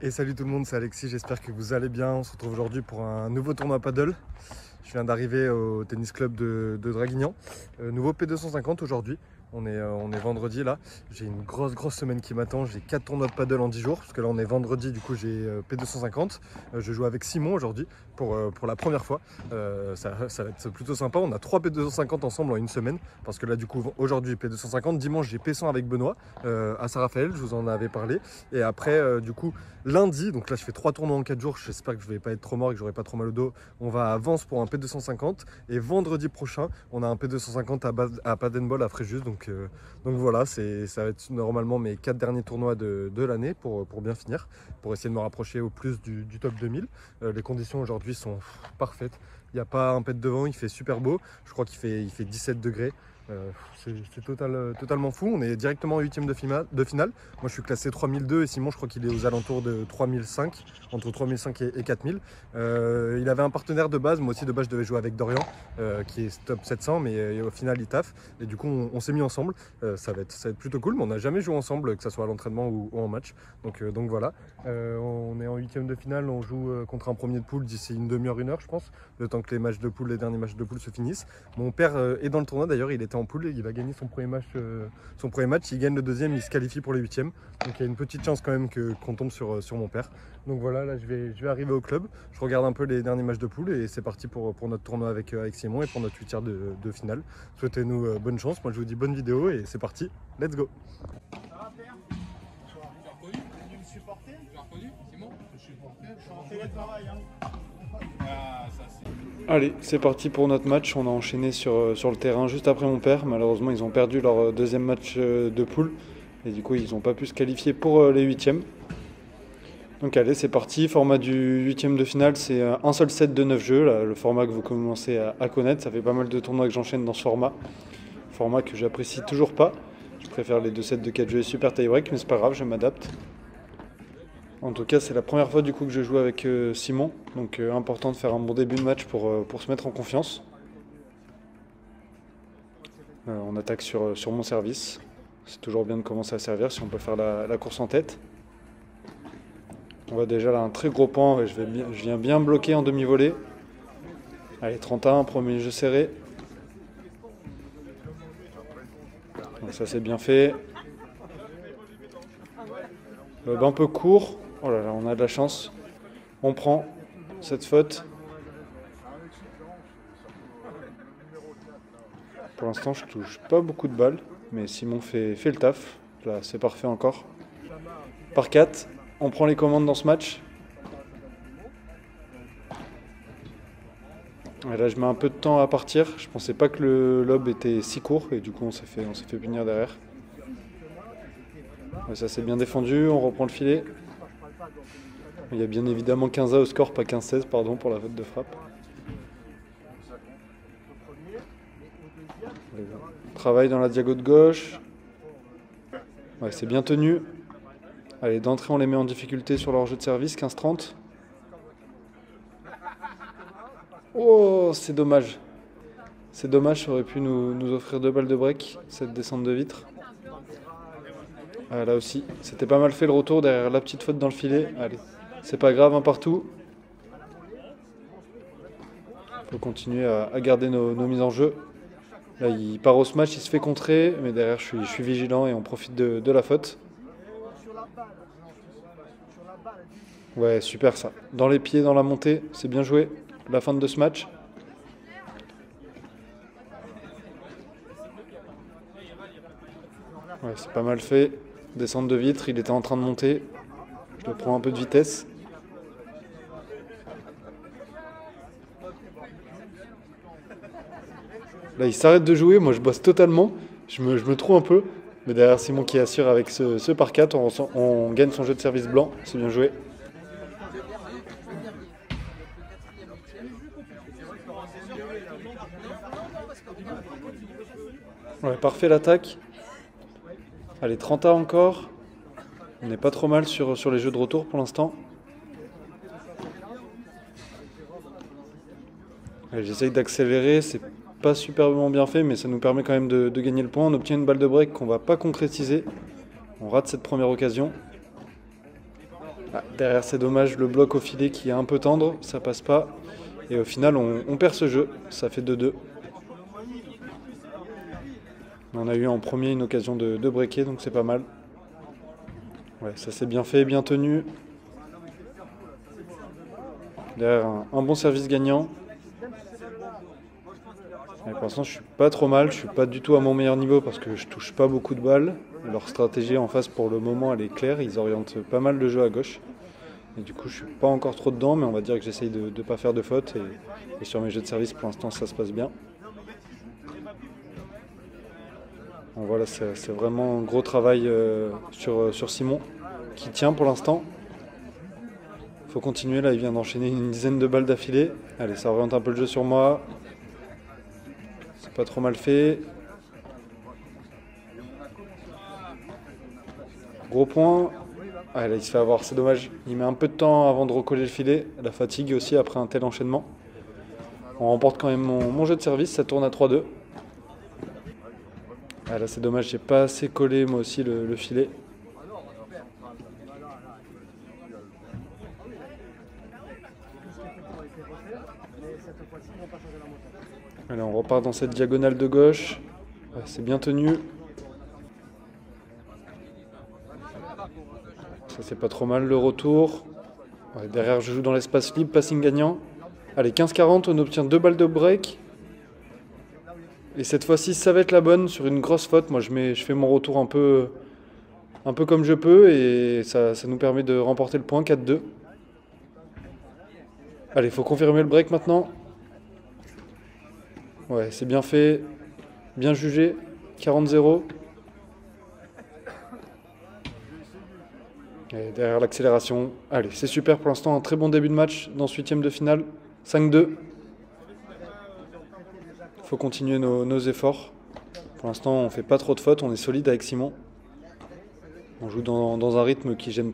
Et salut tout le monde, c'est Alexis, j'espère que vous allez bien. On se retrouve aujourd'hui pour un nouveau tournoi paddle. Je viens d'arriver au tennis club de Draguignan. Nouveau P250 aujourd'hui. On est vendredi là. J'ai une grosse semaine qui m'attend. J'ai 4 tournois de paddle en 10 jours. Parce que là on est vendredi, du coup j'ai P250. Je joue avec Simon aujourd'hui pour la première fois. Ça va être plutôt sympa. On a 3 P250 ensemble en une semaine. Parce que là du coup aujourd'hui P250. Dimanche j'ai P100 avec Benoît à Saint-Raphaël. Je vous en avais parlé. Et après du coup lundi, donc là je fais 3 tournois en 4 jours. J'espère que je vais pas être trop mort et que j'aurai pas trop mal au dos. On va à Vence pour un P250. Et vendredi prochain on a un P250 à Padenbol à Fréjus. Donc voilà, ça va être normalement mes 4 derniers tournois de l'année pour bien finir, pour essayer de me rapprocher au plus du top 2000. Les conditions aujourd'hui sont parfaites. Il n'y a pas un pet de vent, il fait super beau. Je crois qu'il fait 17 degrés. C'est totalement fou. On est directement en 8e de finale. Moi je suis classé 3002 et Simon je crois qu'il est aux alentours de 3005, entre 3005 et 4000. Il avait un partenaire de base, moi aussi de base je devais jouer avec Dorian qui est top 700, mais au final il taffe et du coup on s'est mis ensemble. Ça va être plutôt cool, mais on n'a jamais joué ensemble, que ce soit à l'entraînement ou en match. Donc voilà, on est en 8e de finale, on joue contre un premier de poule d'ici une demi-heure, une heure je pense, le temps que les derniers matchs de poule se finissent. Mon père est dans le tournoi d'ailleurs, il était en poule et il va gagner son premier match. Il gagne le deuxième, il se qualifie pour les 8e. Donc il y a une petite chance quand même qu'on tombe sur mon père. Donc voilà, là je vais arriver au club, je regarde un peu les derniers matchs de poule et c'est parti pour notre tournoi avec Simon et pour notre 8e de finale. Souhaitez-nous bonne chance, moi je vous dis bonne vidéo et c'est parti, let's go. Ça va Pierre? Tu as reconnu? Tu es venu me supporter? Tu as reconnu Simon? Je suis supporter, je suis en télétravail hein. Ah, ça c'est... Allez, c'est parti pour notre match. On a enchaîné sur le terrain juste après mon père. Malheureusement, ils ont perdu leur deuxième match de poule. Et du coup, ils n'ont pas pu se qualifier pour les 8e. Donc allez, c'est parti. Format du 8e de finale, c'est un seul set de 9 jeux. Là, le format que vous commencez à connaître. Ça fait pas mal de tournois que j'enchaîne dans ce format. Format que j'apprécie toujours pas. Je préfère les 2 sets de 4 jeux et super tie-break, mais c'est pas grave, je m'adapte. En tout cas, c'est la première fois du coup que je joue avec Simon, donc important de faire un bon début de match pour se mettre en confiance. On attaque sur mon service. C'est toujours bien de commencer à servir si on peut faire la course en tête. On voit déjà là un très gros pan, et je viens bien bloquer en demi-volée. Allez, 31, premier jeu serré. Donc ça c'est bien fait. Lob un peu court. Oh là là, on a de la chance. On prend cette faute. Pour l'instant, je touche pas beaucoup de balles, mais Simon fait le taf. Là, c'est parfait encore. Par 4, on prend les commandes dans ce match. Et là, je mets un peu de temps à partir. Je pensais pas que le lob était si court, et du coup, on s'est fait punir derrière. Ouais, ça c'est bien défendu, on reprend le filet. Il y a bien évidemment 15A au score, pas 15-16, pardon, pour la faute de frappe. Travail dans la diago de gauche. Ouais, c'est bien tenu. Allez, d'entrée, on les met en difficulté sur leur jeu de service, 15-30. Oh, c'est dommage. C'est dommage, ça aurait pu nous offrir 2 balles de break, cette descente de vitre. Ah, là aussi, c'était pas mal fait le retour derrière la petite faute dans le filet. Allez, c'est pas grave, un partout. Faut continuer à garder nos mises en jeu. Là, il part au smash, il se fait contrer, mais derrière, je suis vigilant et on profite de la faute. Ouais, super ça. Dans les pieds, dans la montée, c'est bien joué. La fin de ce match. Ouais, c'est pas mal fait. Descente de vitre, il était en train de monter. Je le prends un peu de vitesse. Là, il s'arrête de jouer. Moi, je bosse totalement. Je me trouve un peu. Mais derrière Simon qui assure avec ce par 4, on gagne son jeu de service blanc. C'est bien joué. Ouais, parfait l'attaque. Allez, 30A encore. On n'est pas trop mal sur les jeux de retour pour l'instant. J'essaye d'accélérer, c'est pas superbement bien fait, mais ça nous permet quand même de gagner le point. On obtient une balle de break qu'on va pas concrétiser. On rate cette première occasion. Ah, derrière, c'est dommage, le bloc au filet qui est un peu tendre, ça passe pas. Et au final, on perd ce jeu, ça fait 2-2. On a eu en premier une occasion de breaker, donc c'est pas mal. Ouais, ça s'est bien fait, bien tenu. Derrière, un bon service gagnant. Et pour l'instant, je suis pas trop mal, je suis pas du tout à mon meilleur niveau parce que je touche pas beaucoup de balles. Leur stratégie en face pour le moment, elle est claire, ils orientent pas mal le jeu à gauche. Et du coup, je suis pas encore trop dedans, mais on va dire que j'essaye de ne pas faire de fautes. Et sur mes jeux de service, pour l'instant, ça se passe bien. Bon, voilà, c'est vraiment un gros travail sur Simon, qui tient pour l'instant. Faut continuer, là, il vient d'enchaîner une dizaine de balles d'affilée. Allez, ça oriente un peu le jeu sur moi. C'est pas trop mal fait. Gros point. Ah, là, il se fait avoir, c'est dommage. Il met un peu de temps avant de recoller le filet. La fatigue aussi après un tel enchaînement. On remporte quand même mon jeu de service, ça tourne à 3-2. Ah, là, c'est dommage, j'ai pas assez collé moi aussi le filet. Allez, on repart dans cette diagonale de gauche. Ouais, c'est bien tenu. Ça, c'est pas trop mal le retour. Ouais, derrière, je joue dans l'espace libre, passing gagnant. Allez, 15-40, on obtient 2 balles de break. Et cette fois-ci, ça va être la bonne sur une grosse faute. Moi, je fais mon retour un peu comme je peux et ça nous permet de remporter le point, 4-2. Allez, il faut confirmer le break maintenant. Ouais, c'est bien fait, bien jugé, 40-0. Et derrière l'accélération. Allez, c'est super pour l'instant, un très bon début de match dans ce 8e de finale. 5-2. Il faut continuer nos efforts. Pour l'instant, on ne fait pas trop de fautes, on est solide avec Simon. On joue dans un rythme qui gêne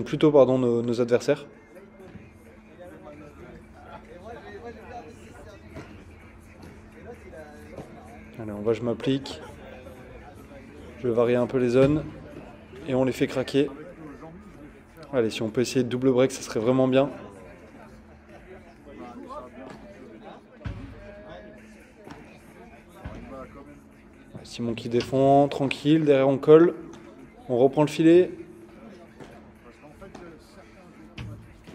plutôt nos adversaires. Allez, je m'applique. Je vais varier un peu les zones. Et on les fait craquer. Allez, si on peut essayer de double break, ça serait vraiment bien. Simon qui défend, tranquille. Derrière, on colle. On reprend le filet.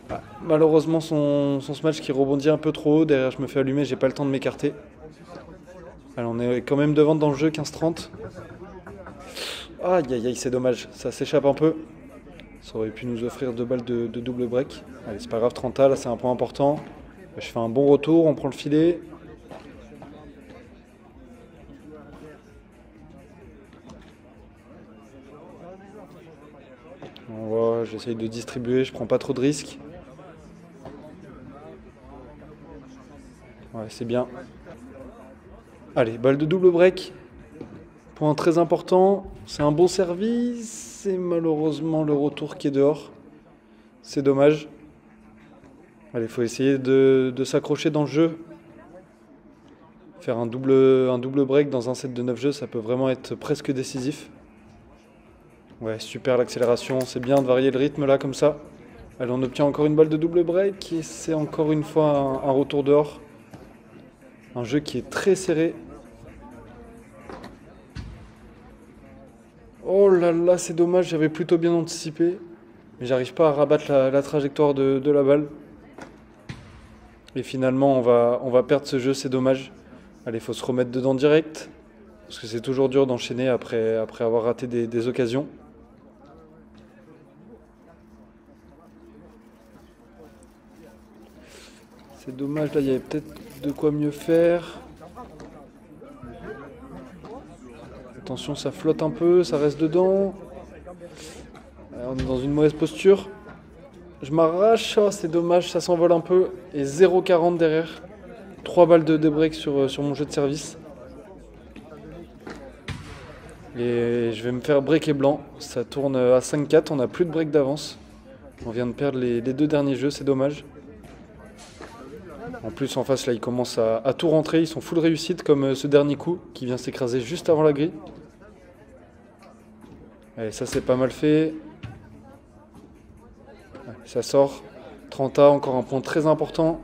Ah, malheureusement, son smash qui rebondit un peu trop haut. Derrière, je me fais allumer, j'ai pas le temps de m'écarter. Alors, on est quand même devant dans le jeu, 15-30. Aïe aïe aïe, c'est dommage, ça s'échappe un peu. Ça aurait pu nous offrir 2 balles de double break. Allez, c'est pas grave, 30A, là c'est un point important. Je fais un bon retour, on prend le filet. On voit, j'essaye de distribuer, je prends pas trop de risques. Ouais, c'est bien. Allez, balle de double break. Point très important. C'est un bon service. C'est malheureusement le retour qui est dehors. C'est dommage. Allez, il faut essayer de s'accrocher dans le jeu. Faire un double break dans un set de 9 jeux, ça peut vraiment être presque décisif. Ouais, super l'accélération. C'est bien de varier le rythme là comme ça. Allez, on obtient encore une balle de double break. Et c'est encore une fois un retour dehors. Un jeu qui est très serré. Oh là là, c'est dommage, j'avais plutôt bien anticipé. Mais j'arrive pas à rabattre la trajectoire de la balle. Et finalement, on va perdre ce jeu, c'est dommage. Allez, il faut se remettre dedans direct. Parce que c'est toujours dur d'enchaîner après avoir raté des occasions. C'est dommage, là, il y avait peut-être de quoi mieux faire. Attention, ça flotte un peu, ça reste dedans. On est dans une mauvaise posture. Je m'arrache, oh, c'est dommage, ça s'envole un peu. Et 0,40 derrière. 3 balles de break sur mon jeu de service. Et je vais me faire break et blanc. Ça tourne à 5-4, on n'a plus de break d'avance. On vient de perdre les 2 derniers jeux, c'est dommage. En plus, en face, là, ils commencent à tout rentrer. Ils sont full réussite, comme ce dernier coup qui vient s'écraser juste avant la grille. Et ça, c'est pas mal fait. Ouais, ça sort. 30A, encore un point très important.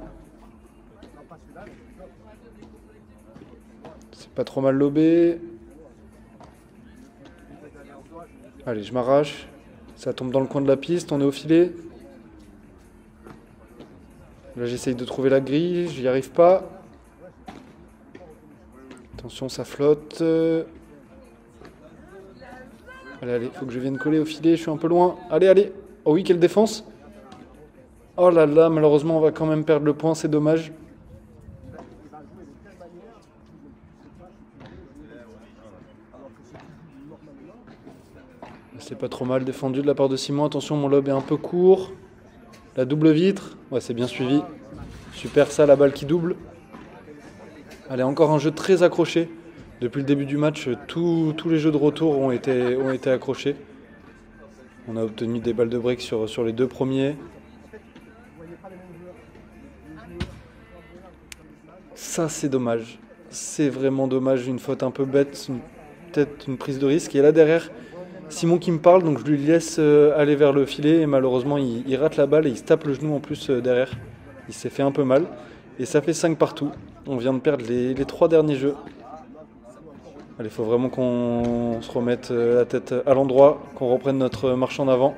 C'est pas trop mal lobé. Allez, je m'arrache. Ça tombe dans le coin de la piste, on est au filet. Là, j'essaye de trouver la grille, j'y arrive pas. Attention, ça flotte. Allez, allez, faut que je vienne coller au filet, je suis un peu loin. Allez, allez. Oh oui, quelle défense. Oh là là, malheureusement, on va quand même perdre le point, c'est dommage. C'est pas trop mal défendu de la part de Simon. Attention, mon lob est un peu court. La double vitre. Ouais, c'est bien suivi. Super ça, la balle qui double. Allez, encore un jeu très accroché. Depuis le début du match, tous les jeux de retour ont été accrochés. On a obtenu des balles de break sur les deux premiers. Ça, c'est dommage. C'est vraiment dommage. Une faute un peu bête. Peut-être une prise de risque. Et là, derrière, Simon qui me parle. Donc, je lui laisse aller vers le filet. Et malheureusement, il rate la balle et il se tape le genou en plus derrière. Il s'est fait un peu mal. Et ça fait 5 partout. On vient de perdre les 3 derniers jeux. Allez, il faut vraiment qu'on se remette la tête à l'endroit, qu'on reprenne notre marche en avant.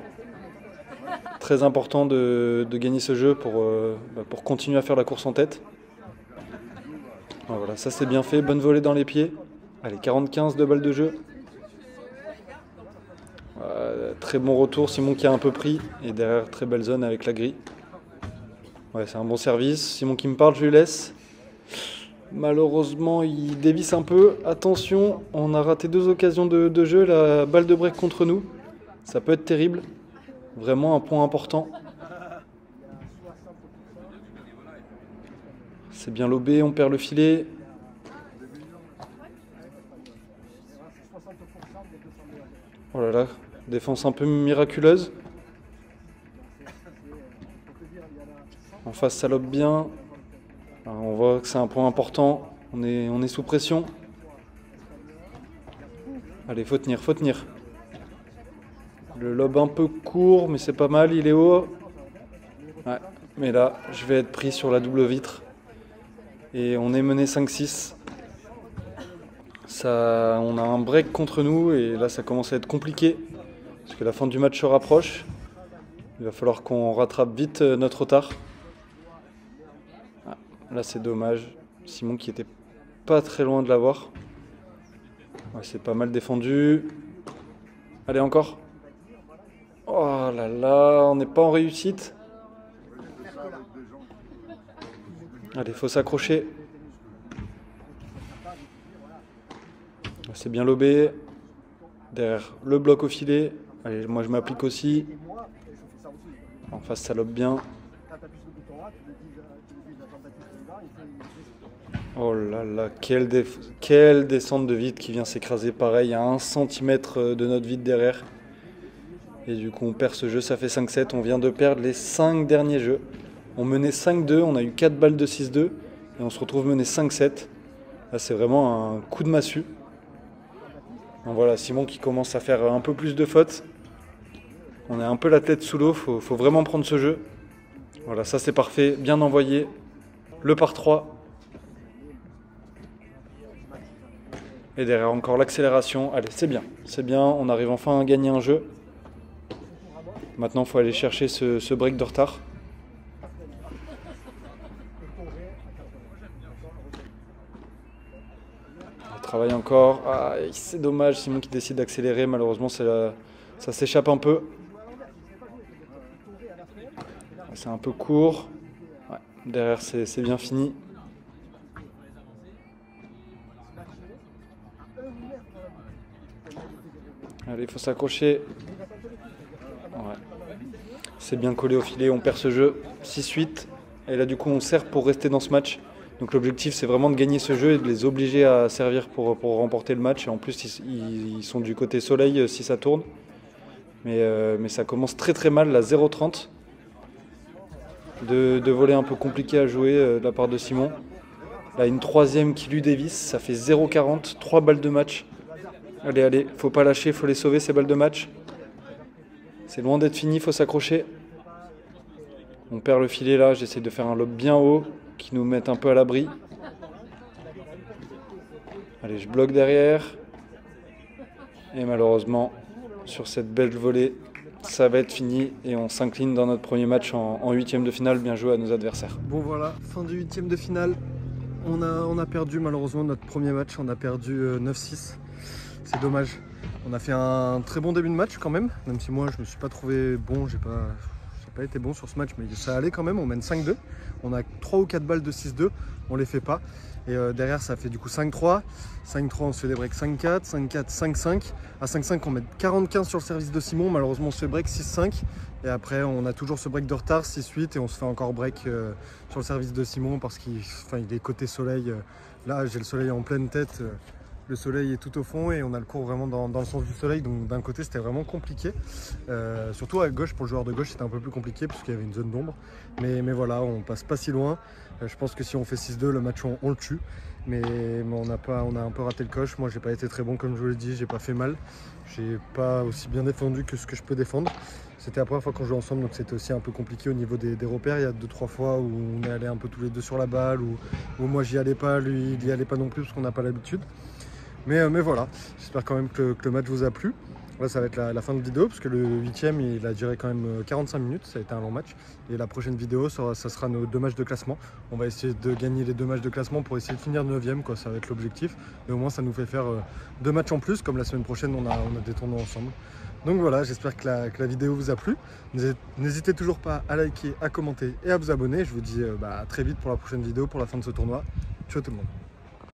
Très important de gagner ce jeu pour continuer à faire la course en tête. Voilà, ça c'est bien fait, bonne volée dans les pieds. Allez, 40-15 de balles de jeu. Très bon retour, Simon qui a un peu pris. Et derrière, très belle zone avec la grille. Ouais, c'est un bon service. Simon qui me parle, je lui laisse. Malheureusement, il dévisse un peu. Attention, on a raté 2 occasions de jeu. La balle de break contre nous. Ça peut être terrible. Vraiment un point important. C'est bien lobé, on perd le filet. Oh là là, défense un peu miraculeuse. En face, ça lobe bien. Alors, on voit que c'est un point important. On est sous pression. Allez, faut tenir, faut tenir. Le lob un peu court, mais c'est pas mal, il est haut. Ouais, mais là, je vais être pris sur la double vitre. Et on est mené 5-6. On a un break contre nous et là, ça commence à être compliqué. Parce que la fin du match se rapproche. Il va falloir qu'on rattrape vite notre retard. Là, c'est dommage. Simon qui était pas très loin de l'avoir. Ouais, c'est pas mal défendu. Allez, encore. Oh là là, on n'est pas en réussite. Allez, il faut s'accrocher. C'est bien lobé. Derrière le bloc au filet. Allez, moi je m'applique aussi. En face, ça lobe bien. Oh là là, quelle descente de vide qui vient s'écraser pareil à 1 cm de notre vide derrière. Et du coup on perd ce jeu, ça fait 5-7. On vient de perdre les 5 derniers jeux. On menait 5-2, on a eu 4 balles de 6-2. Et on se retrouve mené 5-7. Là c'est vraiment un coup de massue. Donc voilà, Simon qui commence à faire un peu plus de fautes. On a un peu la tête sous l'eau, faut vraiment prendre ce jeu. Voilà, ça c'est parfait, bien envoyé. Le par 3. Et derrière encore l'accélération. Allez, c'est bien, on arrive enfin à gagner un jeu. Maintenant, il faut aller chercher ce break de retard. On travaille encore. Ah, c'est dommage, Simon qui décide d'accélérer. Malheureusement, ça s'échappe un peu. C'est un peu court. Ouais, derrière, c'est bien fini. Allez, il faut s'accrocher. Ouais. C'est bien collé au filet, on perd ce jeu. 6-8. Et là, du coup, on sert pour rester dans ce match. Donc l'objectif, c'est vraiment de gagner ce jeu et de les obliger à servir pour remporter le match. Et en plus, ils sont du côté soleil si ça tourne. Mais ça commence très très mal, la 0-30. De volée un peu compliqué à jouer de la part de Simon. Là, une troisième qui lui dévisse. Ça fait 0-40, 3 balles de match. Allez, allez, faut pas lâcher, faut les sauver ces balles de match. C'est loin d'être fini, faut s'accrocher. On perd le filet là, j'essaie de faire un lob bien haut qui nous mette un peu à l'abri. Allez, je bloque derrière. Et malheureusement, sur cette belle volée, ça va être fini et on s'incline dans notre premier match en huitième de finale. Bien joué à nos adversaires. Bon voilà, fin du huitième de finale. On a perdu malheureusement notre premier match, on a perdu 9-6. C'est dommage. On a fait un très bon début de match quand même si moi je me suis pas trouvé bon, j'ai pas été bon sur ce match, mais ça allait quand même. On mène 5-2, on a 3 ou 4 balles de 6-2, on les fait pas. Et derrière ça fait du coup 5-3, 5-3 on se fait des breaks 5-4, 5-4, 5-5. À 5-5 on met 40-15 sur le service de Simon, malheureusement on se fait break 6-5. Et après on a toujours ce break de retard 6-8 et on se fait encore break sur le service de Simon parce qu'il est côté soleil. Là j'ai le soleil en pleine tête, le soleil est tout au fond et on a le court vraiment dans le sens du soleil, donc d'un côté c'était vraiment compliqué. Surtout à gauche, pour le joueur de gauche c'était un peu plus compliqué parce qu'il y avait une zone d'ombre. Mais voilà, on passe pas si loin. Je pense que si on fait 6-2, le match on le tue. Mais on a un peu raté le coche. Moi j'ai pas été très bon comme je vous l'ai dit, j'ai pas fait mal. J'ai pas aussi bien défendu que ce que je peux défendre. C'était la première fois qu'on joue ensemble, donc c'était aussi un peu compliqué au niveau des repères. Il y a 2-3 fois où on est allé un peu tous les deux sur la balle, où moi j'y allais pas, lui il y allait pas non plus parce qu'on n'a pas l'habitude. Mais voilà, j'espère quand même que le match vous a plu. Là ça va être la fin de vidéo parce que le 8ème il a duré quand même 45 minutes, ça a été un long match. Et la prochaine vidéo ça sera nos 2 matchs de classement. On va essayer de gagner les 2 matchs de classement pour essayer de finir 9ème, quoi. Ça va être l'objectif. Mais au moins ça nous fait faire 2 matchs en plus, comme la semaine prochaine on a des tournois ensemble. Donc voilà, j'espère que la vidéo vous a plu. N'hésitez toujours pas à liker, à commenter et à vous abonner. Je vous dis à très vite pour la prochaine vidéo, pour la fin de ce tournoi. Ciao tout le monde.